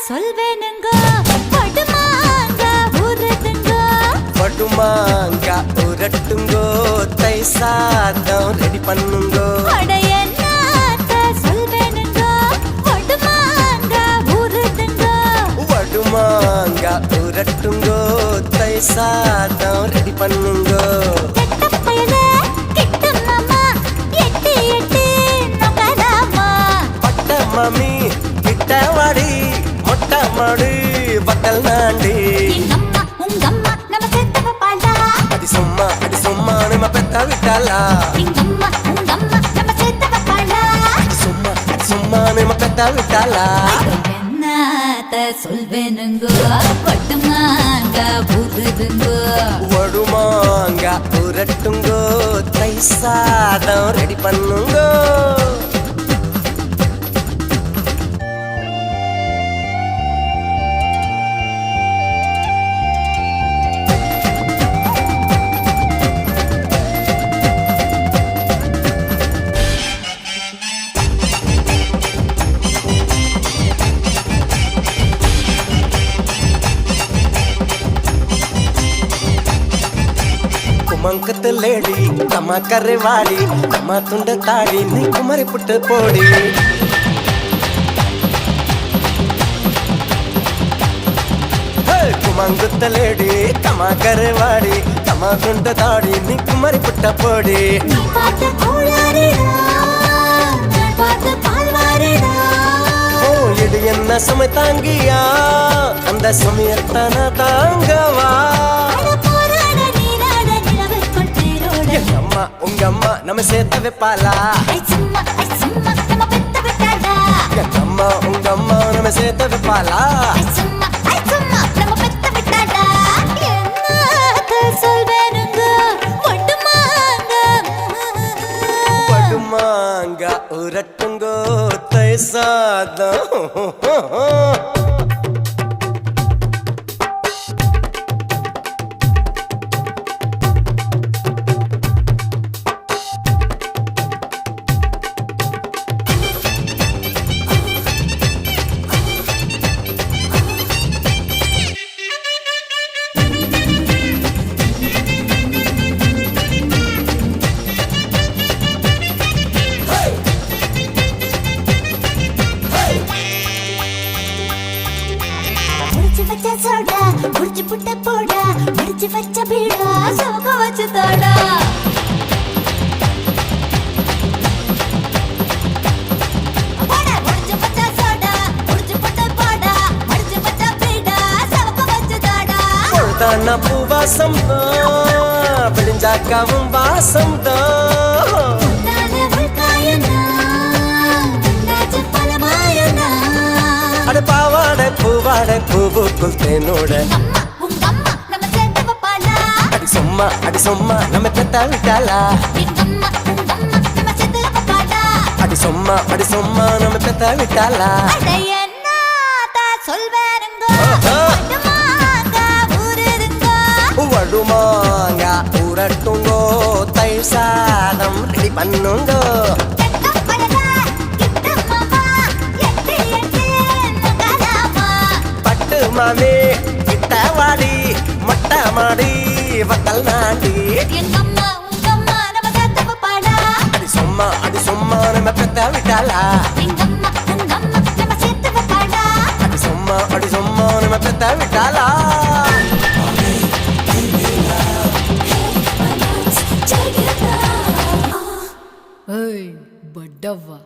சொல்வேனுங்க படுமாங்க ஊரட்டுங்க படுமாங்க ஊரட்டுங்கோ தை சாதம் ரெடி பண்ணுங்கோ அடையன்னாத்த சொல்வேனுங்க படுமாங்க ஊரட்டுங்க படுமாங்க ஊரட்டுங்கோ தை சாதம் ரெடி பண்ணுங்கோ கெட்டப்பயலே கிட்டம்மா எட்டி எட்டி நகராமா பட்ட மாமி கிட்ட வாடி மொட்டை மாடு பக்கல் நாண்டி எங்கம்மா உங்கம்மா நம்ம செத்தவ பாலா அடி சும்மா நம்ம பெத்த விட்டாளா எங்கம்மா உங்கம்மா நம்ம செத்தவ பாலா அடி சும்மா நம்ம பெத்த விட்டாளா என்னத்த சொல்வேனுங்க பட்டுமாங்க புதுதுங்க வடுமாங்க உரட்டுங்கோ தை சாதம் ரெடி பண்ணுங்கோ குமங்கத்து லேடி தம்மா கரைவாடி தம்மா துண்ட தாடி நீ குமரி புட்டு போடி குமங்குத்த லேடி தம்மா கரைவாடி தம்மா துண்ட தாடி நீ குமரி புட்ட போடி நீ பார்த்த கோளாறுடா நான் பார்த்த பால்வாறுடா ஓ இது என்ன சுமை தாங்கியா அந்த சுமையத்தான தாங்கவா எங்க அம்மா உங்க அம்மா நம்ம சேர்த்த வைப்பாளா நம்ம பெத்த விட்டாளா எங்க அம்மா உங்க அம்மா நம்ம சேர்த்த வைப்பாளா நம்ம பெத்த விட்டாளா என்னத்த சொல்வேனுங்க ஒட்டுமாங்க படுமாங்க உரட்டுங்கோ தை சாதம் முடிச்சு வச்ச சோடா முடிச்சு புட்ட போடா முடிச்சு வச்ச பீடா சோக வச்சு தாடா முடிச்சு வச்ச சோடா முடிச்சு புட்ட போடா முடிச்சு வச்ச பீடா சோக வச்சு தாடா பொழுதான பூவாசம் தான் விடிஞ்சாக்காவும் வாசம் தான் நானே உள்காயனா நாச்சு பலமாயனா அட பாவாடை பூவாடை பூவுக்குள் தேனோட அம்மா உங்க அம்மா நம்ம சேர்த்தவ பாலா அடி சும்மா நம்ம பெத்த விட்டாளா எங்கம்மா உங்கம்மா நம்ம சேர்த்தவ பாலா அடி சும்மா நம்ம பெத்த விட்டாளா அடையன்னாத சொல்வேனுங்க ஆஹா. பட்டுமாங்க ஊருதுங்க வடுமாங்க உரட்டுங்கோ தை சாதம் ரெடி பண்ணுங்கோ கெட்டப்படலா கிட்டம்மா எட்டி எட்டி நகராமா பட்டு மாமி கிட்ட வாடி மொட்டை மாடி வத்தல் நாண்டி எங்கம்மா உங்கம்மா நம்ம சேர்த்தவ பாலா அடி சும்மா நம்ம பெத்த விட்டாளா எங்கம்மா உங்கம்மா நம்ம சேர்த்தவ பாலா அடி சும்மா நம்ம பெத்த விட்டாளா ஏய் பட்டவா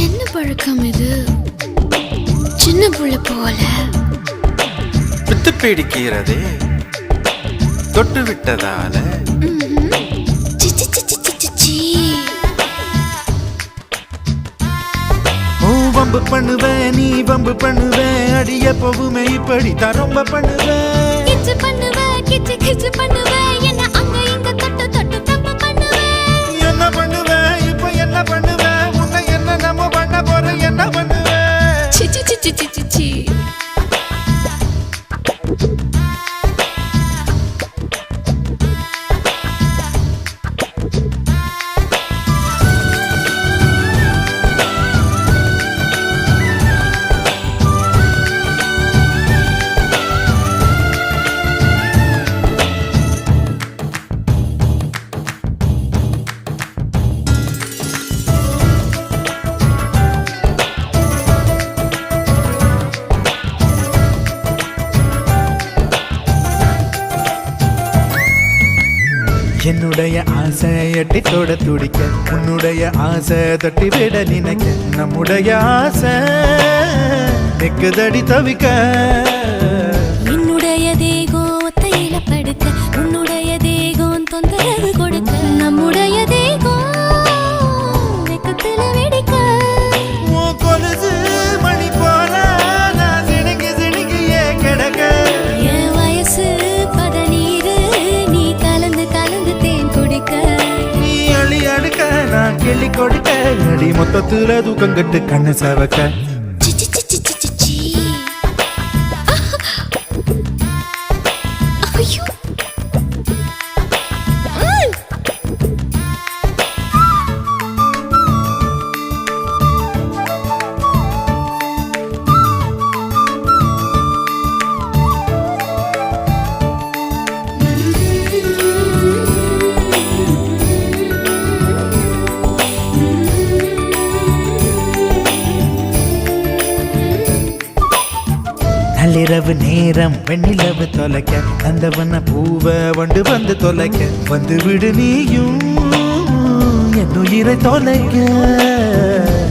என்ன பழக்கம் இது? சின்ன புள்ள போல வித்து பிடிக்கிறதே தொட்டு விட்டதால சிச்சி சிச்சி சிச்சி சீ. வம்பு பண்ணுவேன் நீ வம்பு பண்ணுவேன் அடிய போவுமே இப்படித்தான் ரொம்ப பண்ணுவேன் கிச்சு பண்ணுவேன் கிச்சு கிச்சு பண்ணுவேன் என்ன அங்க இங்க தொட்டு தொட்டு தப்பு பண்ணுவேன் என்ன பண்ணுவேன் இப்ப என்ன பண்ணுவேன் உன்னை என்ன நம்ம பண்ண போறோம் என்ன பண்ணுவேன் சிச்சி சிச்சி சிச்சி சீ. என்னுடைய ஆசை எட்டி தொட துடிக்க உன்னுடைய ஆசை தட்டி விட நினைக்க நம்முடைய ஆசை நெக்குதடி தவிக்க என்னுடைய தேகம் ஒத்தையில படுக்க உன்னுடைய தேகம் தொந்தரவு கொடுக்க நம்முடைய தேகம் வெக்கத்துல வெடிக்க உன் கொலுசு மணி போல நான் சிணுங்கி சிணுங்கியே கிடக்க என் வயசு பதநீரு நீ கலந்து கலந்து தேன் குடிக்க நீ அழி அடுக்க நான் கிள்ளி கொடுக்க அடி மொத்தத்துல தூக்கம் கட்டு கண்ணு சவக்க சி, சி, சி, சி, சி, சி, சி. ஐயோ. நள்ளிரவு நேரம் வெண்ணிலவு தொலைக்க நந்தவன பூவ வண்டு வந்து தொலைக்க வந்து விடு நீயும் என் உயிரை தொலைக்க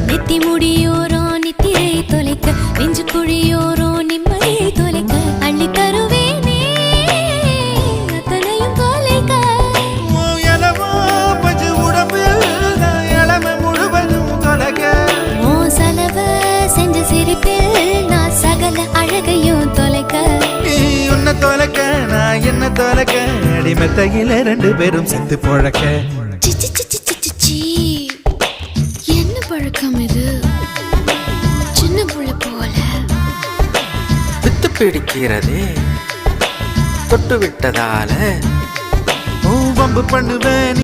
நெத்தி முடியோரோ நித்திரை தொலைக்க நெஞ்சு குழியோரோ நிம்மதியை தொலைக்க அள்ளி தருவேனே அத்தனையும் தொலைக்க உன் இளமோ பஞ்சு உடம்பில் நான் இளமை முழுவதும் தொலைக்க ஓ செலவ செஞ்ச சிரிப்பில் நான் சகல அழகையும் தொலைக்க நீ உன்னை தொலைக்க நான் என்ன தொலைக்க அடிமெத்தையில ரெண்டு பேரும் செத்து பொழக்க சி, சி, சி, சி, சி, சி, சி. என்ன பழக்கம் இது சின்ன புள்ள போல வித்து பிடிக்கிறதே தொட்டு விட்டதால வம்பு பண்ணுவேன்